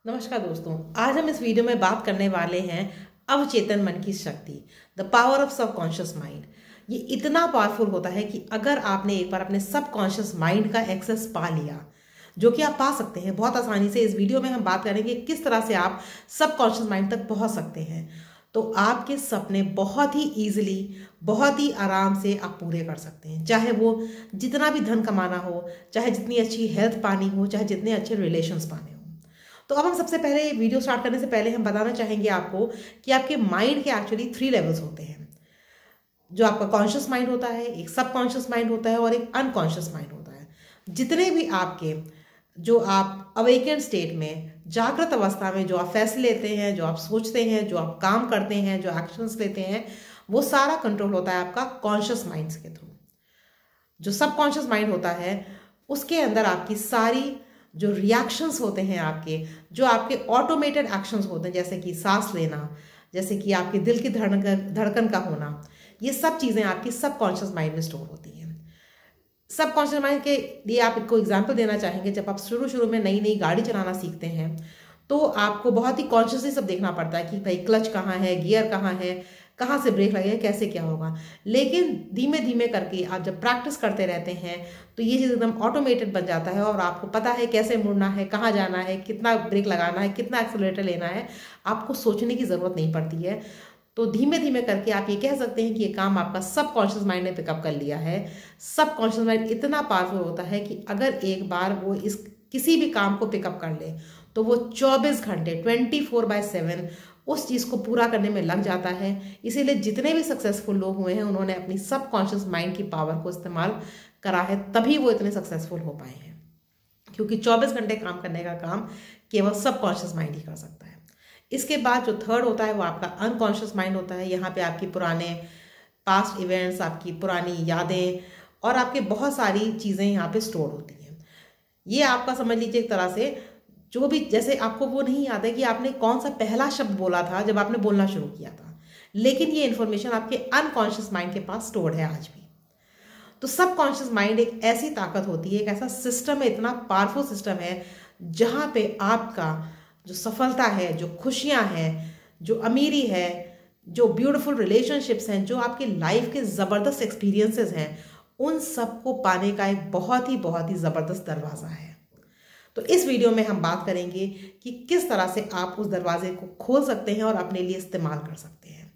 नमस्कार दोस्तों, आज हम इस वीडियो में बात करने वाले हैं अवचेतन मन की शक्ति, the power of subconscious mind. ये इतना पावरफुल होता है कि अगर आपने एक बार अपने सबकॉन्शियस माइंड का एक्सेस पा लिया, जो कि आप पा सकते हैं बहुत आसानी से। इस वीडियो में हम बात करेंगे किस तरह से आप सबकॉन्शियस माइंड तक पहुंच सकते हैं, तो आपके सपने बहुत ही ईजिली, बहुत ही आराम से आप पूरे कर सकते हैं। चाहे वो जितना भी धन कमाना हो, चाहे जितनी अच्छी हेल्थ पानी हो, चाहे जितने अच्छे रिलेशंस पाने हो। तो अब हम सबसे पहले वीडियो स्टार्ट करने से पहले हम बताना चाहेंगे आपको कि आपके माइंड के एक्चुअली 3 लेवल्स होते हैं। जो आपका कॉन्शियस माइंड होता है, एक सबकॉन्शियस माइंड होता है और एक अनकॉन्शियस माइंड होता है। जितने भी आपके जो आप अवेकन स्टेट में, जागृत अवस्था में जो आप फैसले लेते हैं, जो आप सोचते हैं, जो आप काम करते हैं, जो एक्शंस लेते हैं, वो सारा कंट्रोल होता है आपका कॉन्शियस माइंड के थ्रू। जो सबकॉन्शियस माइंड होता है उसके अंदर आपकी सारी जो रिएक्शंस होते हैं, आपके जो आपके ऑटोमेटेड एक्शंस होते हैं, जैसे कि सांस लेना, जैसे कि आपके दिल की धड़कन का होना, ये सब चीज़ें आपकी सबकॉन्शियस माइंड में स्टोर होती हैं। सबकॉन्शियस माइंड के लिए आप इसको एग्जांपल देना चाहेंगे, जब आप शुरू में नई नई गाड़ी चलाना सीखते हैं तो आपको बहुत ही कॉन्शियसली सब देखना पड़ता है कि भाई क्लच कहाँ है, गियर कहाँ है, कहाँ से ब्रेक लगेगा, कैसे क्या होगा। लेकिन धीमे धीमे करके आप जब प्रैक्टिस करते रहते हैं तो ये चीज़ एकदम ऑटोमेटेड बन जाता है और आपको पता है कैसे मुड़ना है, कहाँ जाना है, कितना ब्रेक लगाना है, कितना एक्सेलरेटर लेना है। आपको सोचने की ज़रूरत नहीं पड़ती है। तो धीमे धीमे करके आप ये कह सकते हैं कि ये काम आपका सबकॉन्शियस माइंड ने पिकअप कर लिया है। सबकॉन्शियस माइंड इतना पावरफुल होता है कि अगर एक बार वो इस किसी भी काम को पिकअप कर ले तो वो 24 घंटे 24/7 उस चीज़ को पूरा करने में लग जाता है। इसीलिए जितने भी सक्सेसफुल लोग हुए हैं उन्होंने अपनी सबकॉन्शियस माइंड की पावर को इस्तेमाल करा है, तभी वो इतने सक्सेसफुल हो पाए हैं। क्योंकि 24 घंटे काम करने का काम केवल सबकॉन्शियस माइंड ही कर सकता है। इसके बाद जो थर्ड होता है वो आपका अनकॉन्शियस माइंड होता है। यहाँ पे आपकी पुराने पास्ट इवेंट्स, आपकी पुरानी यादें और आपके बहुत सारी चीज़ें यहाँ पे स्टोर होती हैं। ये आपका समझ लीजिए एक तरह से जो भी, जैसे आपको वो नहीं याद है कि आपने कौन सा पहला शब्द बोला था जब आपने बोलना शुरू किया था, लेकिन ये इन्फॉर्मेशन आपके अनकॉन्शियस माइंड के पास स्टोर्ड है आज भी। तो सबकॉन्शियस माइंड एक ऐसी ताकत होती है, एक ऐसा सिस्टम है, इतना पावरफुल सिस्टम है जहाँ पे आपका जो सफलता है, जो खुशियाँ हैं, जो अमीरी है, जो ब्यूटीफुल रिलेशनशिप्स हैं, जो आपके लाइफ के ज़बरदस्त एक्सपीरियंसेस हैं, उन सब को पाने का एक बहुत ही ज़बरदस्त दरवाज़ा है। तो इस वीडियो में हम बात करेंगे कि किस तरह से आप उस दरवाजे को खोल सकते हैं और अपने लिए इस्तेमाल कर सकते हैं।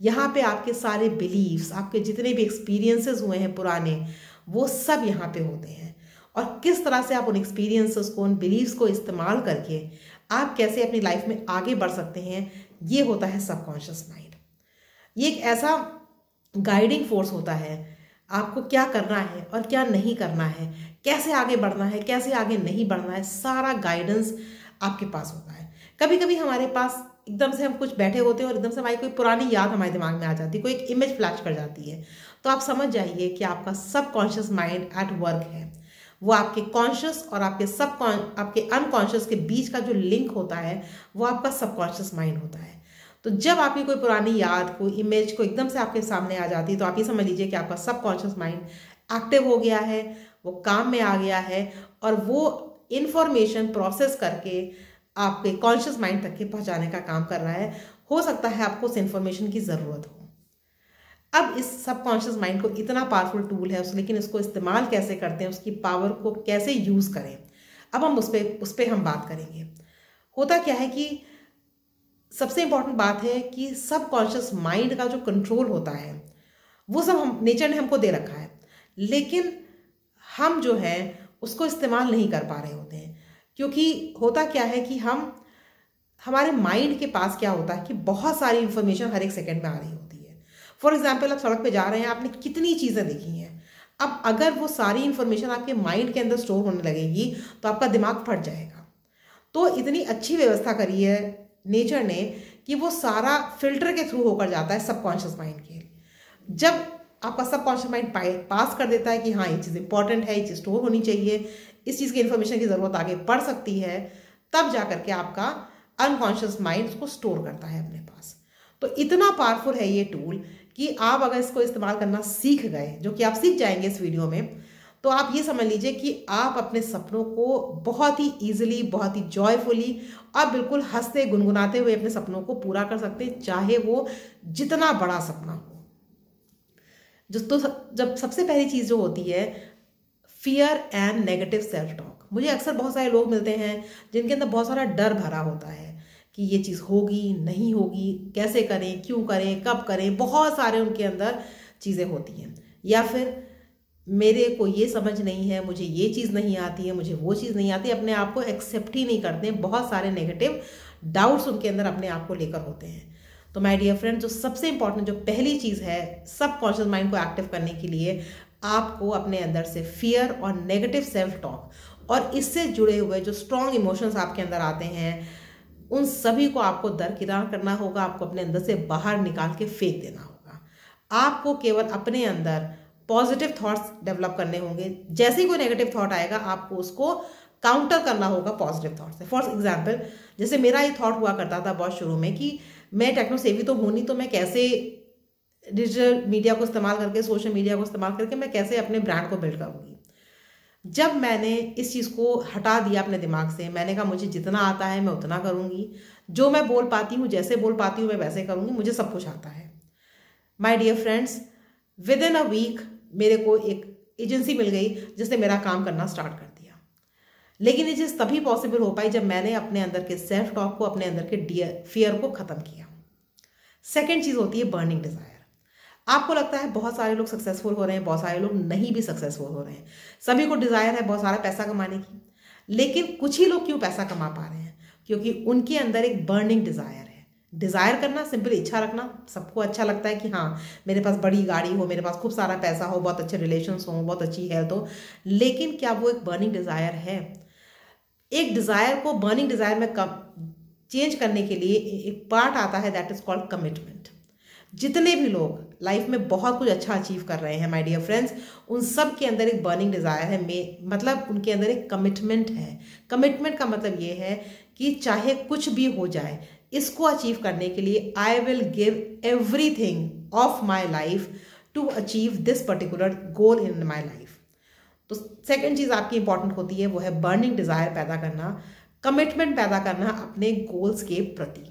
यहाँ पे आपके सारे बिलीव्स, आपके जितने भी एक्सपीरियंसेस हुए हैं पुराने, वो सब यहाँ पे होते हैं। और किस तरह से आप उन एक्सपीरियंसेस को, उन बिलीव्स को इस्तेमाल करके आप कैसे अपनी लाइफ में आगे बढ़ सकते हैं, ये होता है सबकॉन्शियस माइंड। ये एक ऐसा गाइडिंग फोर्स होता है, आपको क्या करना है और क्या नहीं करना है, कैसे आगे बढ़ना है, कैसे आगे नहीं बढ़ना है, सारा गाइडेंस आपके पास होता है। कभी कभी हमारे पास एकदम से हम कुछ बैठे होते हैं और एकदम से हमारी कोई पुरानी याद हमारे दिमाग में आ जाती है, कोई एक इमेज फ्लैश कर जाती है, तो आप समझ जाइए कि आपका सबकॉन्शियस माइंड एट वर्क है। वो आपके कॉन्शियस और आपके अनकॉन्शियस के बीच का जो लिंक होता है वो आपका सबकॉन्शियस माइंड होता है। तो जब आपकी कोई पुरानी याद, कोई इमेज को एकदम से आपके सामने आ जाती है, तो आप ये समझ लीजिए कि आपका सबकॉन्शियस माइंड एक्टिव हो गया है, वो काम में आ गया है और वो इंफॉर्मेशन प्रोसेस करके आपके कॉन्शियस माइंड तक के पहुंचाने का काम कर रहा है। हो सकता है आपको उस इंफॉर्मेशन की ज़रूरत हो। अब इस सबकॉन्शियस माइंड को इतना पावरफुल टूल है लेकिन इसको इस्तेमाल कैसे करते हैं, उसकी पावर को कैसे यूज़ करें, अब हम उस पर हम बात करेंगे। होता क्या है कि सबसे इंपॉर्टेंट बात है कि सबकॉन्शियस माइंड का जो कंट्रोल होता है वो सब हम नेचर ने हमको दे रखा है, लेकिन हम जो है उसको इस्तेमाल नहीं कर पा रहे होते हैं। क्योंकि होता क्या है कि हमारे माइंड के पास क्या होता है कि बहुत सारी इंफॉर्मेशन हर एक सेकंड में आ रही होती है। फॉर एग्जाम्पल, आप सड़क पे जा रहे हैं, आपने कितनी चीज़ें देखी हैं। अब अगर वो सारी इंफॉर्मेशन आपके माइंड के अंदर स्टोर होने लगेगी तो आपका दिमाग फट जाएगा। तो इतनी अच्छी व्यवस्था करी है नेचर ने कि वो सारा फिल्टर के थ्रू होकर जाता है सबकॉन्शियस माइंड के। जब आपका सबकॉन्शियस माइंड पास कर देता है कि हाँ, ये चीज़ इंपॉर्टेंट है, ये चीज़ स्टोर होनी चाहिए, इस चीज़ की इन्फॉर्मेशन की ज़रूरत आगे पड़ सकती है, तब जा करके आपका अनकॉन्शियस माइंड उसको स्टोर करता है अपने पास। तो इतना पावरफुल है ये टूल कि आप अगर इसको इस्तेमाल करना सीख गए, जो कि आप सीख जाएंगे इस वीडियो में, तो आप ये समझ लीजिए कि आप अपने सपनों को बहुत ही ईजिली, बहुत ही जॉयफुली और बिल्कुल हंसते गुनगुनाते हुए अपने सपनों को पूरा कर सकते हैं, चाहे वो जितना बड़ा सपना हो। जब सबसे पहली चीज़ जो होती है, fear and negative self talk. मुझे अक्सर बहुत सारे लोग मिलते हैं जिनके अंदर बहुत सारा डर भरा होता है कि ये चीज़ होगी नहीं होगी, कैसे करें, क्यों करें, कब करें, बहुत सारे उनके अंदर चीज़ें होती हैं। या फिर मेरे को ये समझ नहीं है, मुझे ये चीज़ नहीं आती है, मुझे वो चीज़ नहीं आती, अपने आप को एक्सेप्ट ही नहीं करते, बहुत सारे नेगेटिव डाउट्स उनके अंदर अपने आप को लेकर होते हैं। तो माय डियर फ्रेंड, जो सबसे इंपॉर्टेंट, जो पहली चीज़ है सबकॉन्शियस माइंड को एक्टिव करने के लिए, आपको अपने अंदर से फियर और नेगेटिव सेल्फ टॉक और इससे जुड़े हुए जो स्ट्रॉन्ग इमोशंस आपके अंदर आते हैं, उन सभी को आपको दरकिनार करना होगा। आपको अपने अंदर से बाहर निकाल के फेंक देना होगा। आपको केवल अपने अंदर पॉजिटिव थॉट्स डेवलप करने होंगे। जैसे ही कोई नेगेटिव थॉट आएगा, आपको उसको काउंटर करना होगा पॉजिटिव थॉट से। फॉर एग्जाम्पल, जैसे मेरा ये थॉट हुआ करता था बहुत शुरू में कि मैं टेक्नो सेवी तो हूँ नहीं, तो मैं कैसे डिजिटल मीडिया को इस्तेमाल करके, सोशल मीडिया को इस्तेमाल करके मैं कैसे अपने ब्रांड को बिल्ड करूँगी। जब मैंने इस चीज़ को हटा दिया अपने दिमाग से, मैंने कहा मुझे जितना आता है मैं उतना करूँगी, जो मैं बोल पाती हूँ, जैसे बोल पाती हूँ मैं वैसे करूँगी, मुझे सब कुछ आता है। My dear friends, within a week मेरे को एक एजेंसी मिल गई जिसने मेरा काम करना स्टार्ट कर दिया। लेकिन ये चीज़ तभी पॉसिबल हो पाई जब मैंने अपने अंदर के सेल्फ टॉक को, अपने अंदर के फियर को ख़त्म किया। सेकेंड चीज़ होती है बर्निंग डिज़ायर। आपको लगता है बहुत सारे लोग सक्सेसफुल हो रहे हैं, बहुत सारे लोग नहीं भी सक्सेसफुल हो रहे हैं, सभी को डिज़ायर है बहुत सारा पैसा कमाने की, लेकिन कुछ ही लोग क्यों पैसा कमा पा रहे हैं? क्योंकि उनके अंदर एक बर्निंग डिज़ायर है। डिज़ायर करना, सिंपली इच्छा रखना, सबको अच्छा लगता है कि हाँ मेरे पास बड़ी गाड़ी हो, मेरे पास खूब सारा पैसा हो, बहुत अच्छे रिलेशंस हो, बहुत अच्छी हेल्थ हो, लेकिन क्या वो एक बर्निंग डिज़ायर है? एक डिज़ायर को बर्निंग डिज़ायर में चेंज करने के लिए एक पार्ट आता है, दैट इज़ कॉल्ड कमिटमेंट। जितने भी लोग लाइफ में बहुत कुछ अच्छा अचीव कर रहे हैं माय डियर फ्रेंड्स, उन सब के अंदर एक बर्निंग डिज़ायर है, मतलब उनके अंदर एक कमिटमेंट है। कमिटमेंट का मतलब ये है कि चाहे कुछ भी हो जाए, इसको अचीव करने के लिए I will give everything of my life to achieve this particular goal in my life. तो सेकेंड चीज़ आपकी इंपॉर्टेंट होती है, वो है बर्निंग डिज़ायर पैदा करना, कमिटमेंट पैदा करना अपने गोल्स के प्रति।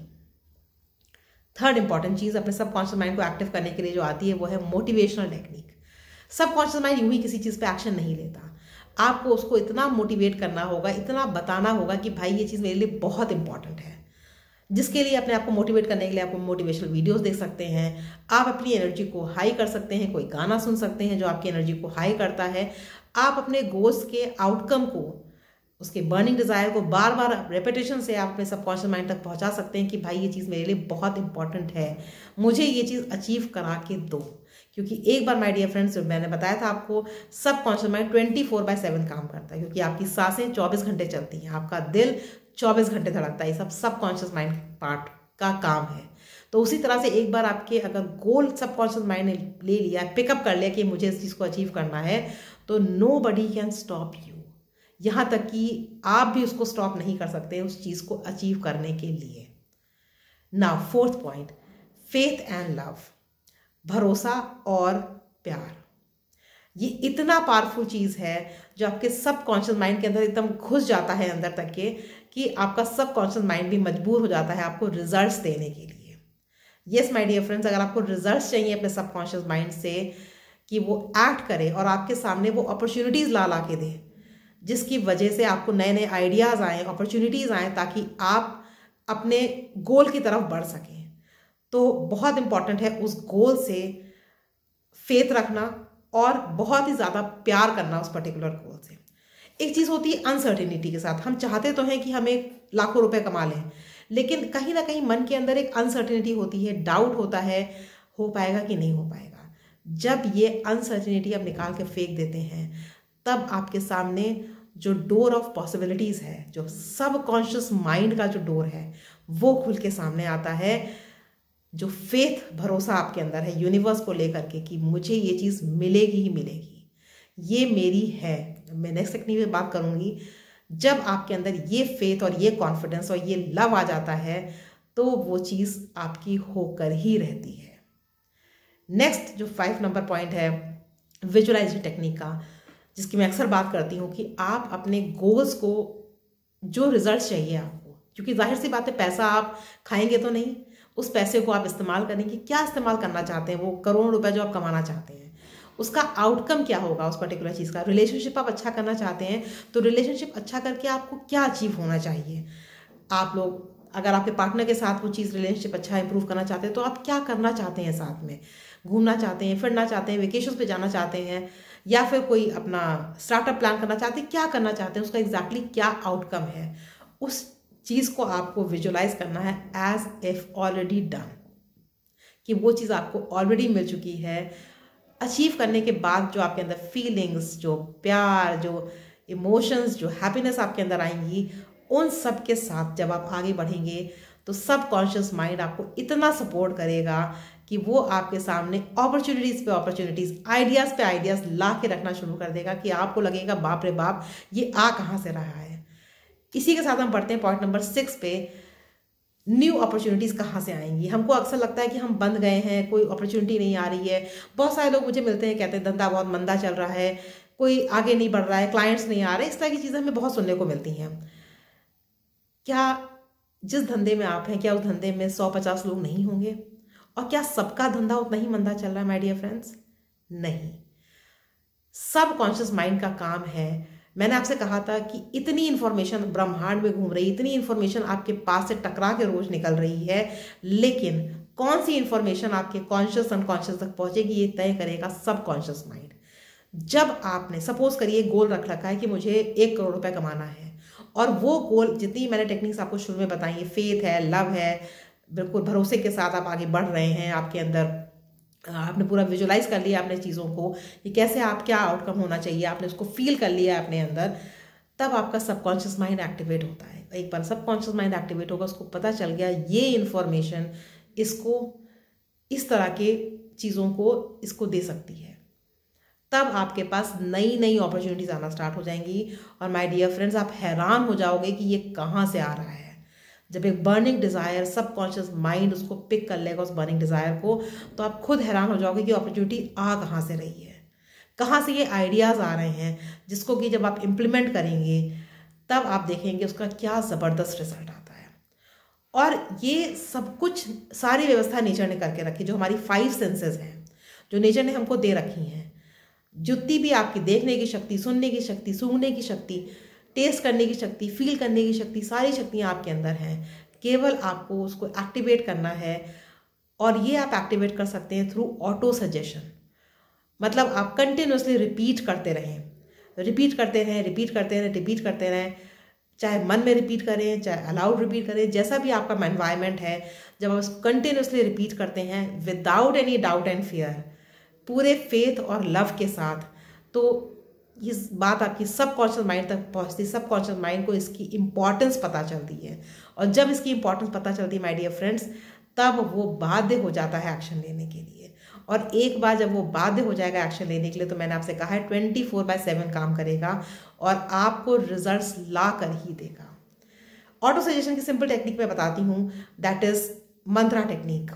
थर्ड इंपॉर्टेंट चीज़ अपने सबकॉन्शियस माइंड को एक्टिव करने के लिए जो आती है, वो है मोटिवेशनल टेक्निक। सबकॉन्शियस माइंड यूं ही किसी चीज़ पे एक्शन नहीं लेता। आपको उसको इतना मोटिवेट करना होगा, इतना बताना होगा कि भाई ये चीज़ मेरे लिए बहुत इंपॉर्टेंट है, जिसके लिए अपने आप को मोटिवेट करने के लिए आपको मोटिवेशनल वीडियोस देख सकते हैं, आप अपनी एनर्जी को हाई कर सकते हैं, कोई गाना सुन सकते हैं जो आपकी एनर्जी को हाई करता है। आप अपने गोल्स के आउटकम को, उसके बर्निंग डिज़ायर को बार बार रेपिटेशन से आप अपने सबकॉन्शियस माइंड तक पहुंचा सकते हैं कि भाई ये चीज़ मेरे लिए बहुत इंपॉर्टेंट है, मुझे ये चीज़ अचीव करा के दो। क्योंकि एक बार माय डियर फ्रेंड्स, मैंने बताया था आपको, सबकॉन्शियस माइंड 24/7 काम करता है, क्योंकि आपकी सांसें 24 घंटे चलती हैं, आपका दिल 24 घंटे धड़कता है, ये सब सबकॉन्शियस माइंड पार्ट का काम है। तो उसी तरह से एक बार आपके अगर गोल सबकॉन्शियस माइंड ने ले लिया, पिकअप कर लिया कि मुझे इस चीज़ को अचीव करना है, तो नोबडी कैन स्टॉप यू। यहाँ तक कि आप भी उसको स्टॉप नहीं कर सकते उस चीज़ को अचीव करने के लिए। Now fourth point, faith and love, भरोसा और प्यार। ये इतना पावरफुल चीज़ है जो आपके सबकॉन्शियस माइंड के अंदर एकदम घुस जाता है अंदर तक के, कि आपका सबकॉन्शियस माइंड भी मजबूर हो जाता है आपको रिजल्ट्स देने के लिए। यस माय डियर फ्रेंड्स, अगर आपको रिजल्ट्स चाहिए अपने सबकॉन्शियस माइंड से कि वो एक्ट करे और आपके सामने वो अपॉर्चुनिटीज़ ला के दे, जिसकी वजह से आपको नए नए आइडियाज़ आएँ, अपॉर्चुनिटीज़ आएँ, ताकि आप अपने गोल की तरफ बढ़ सकें, तो बहुत इंपॉर्टेंट है उस गोल से फेथ रखना और बहुत ही ज़्यादा प्यार करना उस पर्टिकुलर गोल से। एक चीज़ होती है अनसर्टेनिटी के साथ, हम चाहते तो हैं कि हमें लाखों रुपए कमा लें, लेकिन कहीं ना कहीं मन के अंदर एक अनसर्टेनिटी होती है, डाउट होता है हो पाएगा कि नहीं हो पाएगा। जब ये अनसर्टेनिटी आप निकाल के फेंक देते हैं, तब आपके सामने जो डोर ऑफ पॉसिबिलिटीज़ है, जो सबकॉन्शियस माइंड का जो डोर है, वो खुल के सामने आता है। जो फेथ, भरोसा आपके अंदर है यूनिवर्स को लेकर के कि मुझे ये चीज़ मिलेगी ही मिलेगी, ये मेरी है। मैं नेक्स्ट टेक्निक में बात करूँगी। जब आपके अंदर ये फेथ और ये कॉन्फिडेंस और ये लव आ जाता है, तो वो चीज़ आपकी होकर ही रहती है। नेक्स्ट जो 5 नंबर पॉइंट है विजुअलाइजेशन टेक्निक का, जिसकी मैं अक्सर बात करती हूँ कि आप अपने गोल्स को, जो रिजल्ट चाहिए आपको, क्योंकि जाहिर सी बात है पैसा आप खाएंगे तो नहीं, उस पैसे को आप इस्तेमाल करेंगे। क्या इस्तेमाल करना चाहते हैं, वो करोड़ रुपए जो आप कमाना चाहते हैं उसका आउटकम क्या होगा उस पर्टिकुलर चीज़ का। रिलेशनशिप आप अच्छा करना चाहते हैं तो रिलेशनशिप अच्छा करके आपको क्या अचीव होना चाहिए। आप लोग अगर आपके पार्टनर के साथ वो चीज़ रिलेशनशिप अच्छा इंप्रूव करना चाहते हैं तो आप क्या करना चाहते हैं, साथ में घूमना चाहते हैं, फिरना चाहते हैं, वेकेशन पे जाना चाहते हैं, या फिर कोई अपना स्टार्टअप प्लान करना चाहते हैं, क्या करना चाहते हैं, उसका एग्जैक्टली क्या आउटकम है, उस चीज़ को आपको विजुलाइज करना है एज इफ ऑलरेडी डन, कि वो चीज़ आपको ऑलरेडी मिल चुकी है। अचीव करने के बाद जो आपके अंदर फीलिंग्स, जो प्यार, जो इमोशंस, जो हैप्पीनेस आपके अंदर आएंगी, उन सब के साथ जब आप आगे बढ़ेंगे तो सबकॉन्शियस माइंड आपको इतना सपोर्ट करेगा कि वो आपके सामने अपॉर्चुनिटीज़ पे अपॉर्चुनिटीज़, आइडियाज़ पे आइडियाज़ ला के रखना शुरू कर देगा कि आपको लगेगा बाप रे बाप ये आ कहाँ से रहा है। इसी के साथ हम बढ़ते हैं पॉइंट नंबर 6 पे, न्यू अपॉर्चुनिटीज़ कहाँ से आएंगी। हमको अक्सर लगता है कि हम बंद गए हैं, कोई अपॉर्चुनिटी नहीं आ रही है। बहुत सारे लोग मुझे मिलते हैं, कहते हैं धंधा बहुत मंदा चल रहा है, कोई आगे नहीं बढ़ रहा है, क्लाइंट्स नहीं आ रहे, इस तरह की चीज़ें हमें बहुत सुनने को मिलती हैं। क्या जिस धंधे में आप हैं, क्या उस धंधे में 100-50 लोग नहीं होंगे? और क्या सबका धंधा उतना ही मंदा चल रहा है माय डियर फ्रेंड्स? नहीं। सब कॉन्शियस माइंड का काम है। मैंने आपसे कहा था कि इतनी इंफॉर्मेशन ब्रह्मांड में घूम रही, इतनी इंफॉर्मेशन आपके पास से टकरा के रोज निकल रही है, लेकिन कौन सी इंफॉर्मेशन आपके कॉन्शियस अनकॉन्शियस तक पहुंचेगी ये तय करेगा सब कॉन्शियस माइंड। जब आपने सपोज करिए गोल रख रखा है कि मुझे 1 करोड़ रुपए कमाना है, और वो गोल, जितनी मैंने टेक्निक्स आपको शुरू में बताई है, फेथ है, लव है, बिल्कुल भरोसे के साथ आप आगे बढ़ रहे हैं, आपके अंदर आपने पूरा विजुलाइज कर लिया अपने चीज़ों को कि कैसे आप, क्या आउटकम होना चाहिए, आपने उसको फील कर लिया अपने अंदर, तब आपका सबकॉन्शियस माइंड एक्टिवेट होता है। एक बार सबकॉन्शियस माइंड एक्टिवेट होगा, उसको पता चल गया ये इन्फॉर्मेशन इसको इस तरह के चीज़ों को इसको दे सकती है, तब आपके पास नई नई अपॉर्चुनिटीज आना स्टार्ट हो जाएंगी। और माय डियर फ्रेंड्स, आप हैरान हो जाओगे कि ये कहाँ से आ रहा है। जब एक बर्निंग डिज़ायर, सबकॉन्शियस माइंड उसको पिक कर लेगा उस बर्निंग डिज़ायर को, तो आप खुद हैरान हो जाओगे कि अपॉर्चुनिटी आ कहाँ से रही है, कहाँ से ये आइडियाज़ आ रहे हैं, जिसको कि जब आप इम्प्लीमेंट करेंगे तब आप देखेंगे उसका क्या ज़बरदस्त रिजल्ट आता है। और ये सब कुछ, सारी व्यवस्था नेचर ने करके रखी, जो हमारी 5 सेंसेस हैं, जो नेचर ने हमको दे रखी हैं, जितनी भी आपकी देखने की शक्ति, सुनने की शक्ति, सूंघने की शक्ति, टेस्ट करने की शक्ति, फील करने की शक्ति, सारी शक्तियाँ आपके अंदर हैं। केवल आपको उसको एक्टिवेट करना है, और ये आप एक्टिवेट कर सकते हैं थ्रू ऑटो सजेशन। मतलब आप कंटिन्यूसली रिपीट करते रहें, रिपीट करते रहें, रिपीट करते रहें, रिपीट करते रहें, चाहे मन में रिपीट करें, चाहे अलाउड रिपीट करें, जैसा भी आपका एनवायरनमेंट है। जब आप उसको कंटिन्यूसली रिपीट करते हैं without any doubt and fear, पूरे फेथ और लव के साथ, तो ये बात आपकी सबकॉन्शियस माइंड तक पहुंचती, सबकॉन्शियस माइंड को इसकी इम्पॉर्टेंस पता चलती है। और जब इसकी इम्पॉर्टेंस पता चलती है माय डियर फ्रेंड्स, तब वो बाध्य हो जाता है एक्शन लेने के लिए। और एक बार जब वो बाध्य हो जाएगा एक्शन लेने के लिए, तो मैंने आपसे कहा है 24/7 काम करेगा और आपको रिजल्ट्स ला कर ही देगा। ऑटो सजेशन की सिंपल टेक्निक मैं बताती हूँ, दैट इज मंत्रा टेक्निक।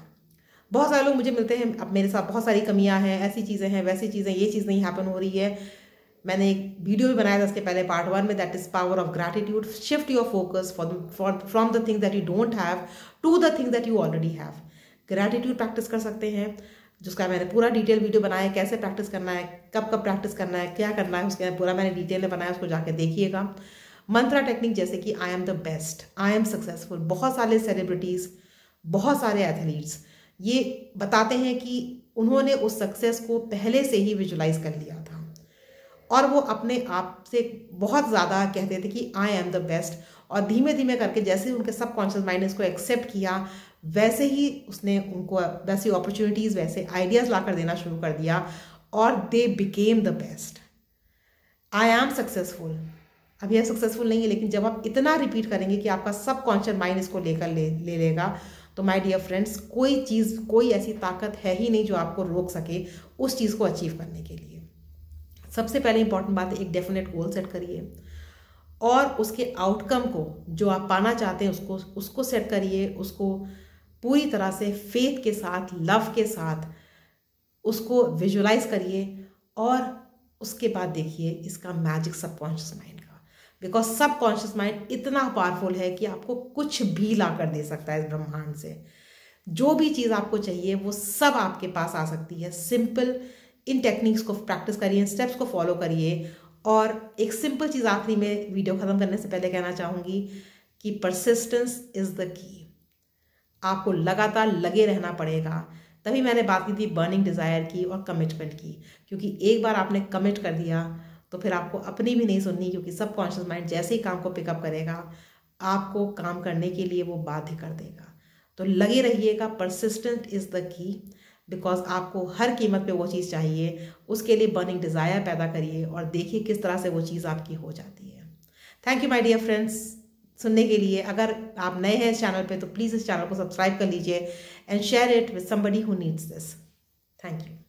बहुत सारे लोग मुझे मिलते हैं, अब मेरे साथ बहुत सारी कमियां हैं, ऐसी चीज़ें हैं, वैसी चीज़ें, ये चीज़ नहीं हैपन हो रही है। मैंने एक वीडियो भी बनाया था इसके पहले, पार्ट 1 में, that is power of gratitude. Shift your focus from the thing that you don't have to the thing that you already have. Gratitude practice कर सकते हैं, जिसका मैंने पूरा डिटेल वीडियो बनाया है, कैसे प्रैक्टिस करना है, कब कब प्रैक्टिस करना है, क्या करना है, उसके पूरा मैंने डिटेल में बनाया, उसको जाके देखिएगा। मंत्रा टेक्निक, जैसे कि I am the best, I am successful, बहुत सारे सेलिब्रिटीज़, बहुत सारे एथलीट्स ये बताते हैं कि उन्होंने उस सक्सेस को पहले से ही विजुलाइज कर लिया था, और वो अपने आप से बहुत ज़्यादा कहते थे कि आई एम द बेस्ट। और धीमे धीमे करके जैसे उनके सबकॉन्शियस माइंड ने इसको एक्सेप्ट किया, वैसे ही उसने उनको वैसी अपॉर्चुनिटीज़, वैसे आइडियाज़ ला कर देना शुरू कर दिया, और they became the best. I am successful, अभी यह सक्सेसफुल नहीं है, लेकिन जब आप इतना रिपीट करेंगे कि आपका सबकॉन्शियस माइंड इसको लेकर ले लेगा, तो माय डियर फ्रेंड्स, कोई चीज़, कोई ऐसी ताकत है ही नहीं जो आपको रोक सके उस चीज़ को अचीव करने के लिए। सबसे पहले इंपॉर्टेंट बात है, एक डेफिनेट गोल सेट करिए, और उसके आउटकम को जो आप पाना चाहते हैं उसको सेट करिए, उसको पूरी तरह से फेथ के साथ, लव के साथ उसको विजुलाइज करिए, और उसके बाद देखिए इसका मैजिक सबकॉन्शियस माइंड का, बिकॉज सबकॉन्शियस माइंड इतना पावरफुल है कि आपको कुछ भी ला कर दे सकता है इस ब्रह्मांड से। जो भी चीज़ आपको चाहिए वो सब आपके पास आ सकती है। सिंपल इन टेक्निक्स को प्रैक्टिस करिए, स्टेप्स को फॉलो करिए। और एक सिंपल चीज़ आखिरी में वीडियो ख़त्म करने से पहले कहना चाहूँगी कि परसिस्टेंस इज़ द की। आपको लगातार लगे रहना पड़ेगा। तभी मैंने बात की थी बर्निंग डिज़ायर की और कमिटमेंट की, क्योंकि एक बार आपने कमिट कर दिया तो फिर आपको अपनी भी नहीं सुननी, क्योंकि सबकॉन्शियस माइंड जैसे ही काम को पिकअप करेगा आपको काम करने के लिए वो बाध्य कर देगा। तो लगे रहिएगा, persistent is the key, because आपको हर कीमत पे वो चीज़ चाहिए। उसके लिए बर्निंग डिज़ायर पैदा करिए और देखिए किस तरह से वो चीज़ आपकी हो जाती है। Thank you my dear friends सुनने के लिए। अगर आप नए हैं इस चैनल पे तो प्लीज़ इस चैनल को सब्सक्राइब कर लीजिए and share it with somebody who needs this. Thank you.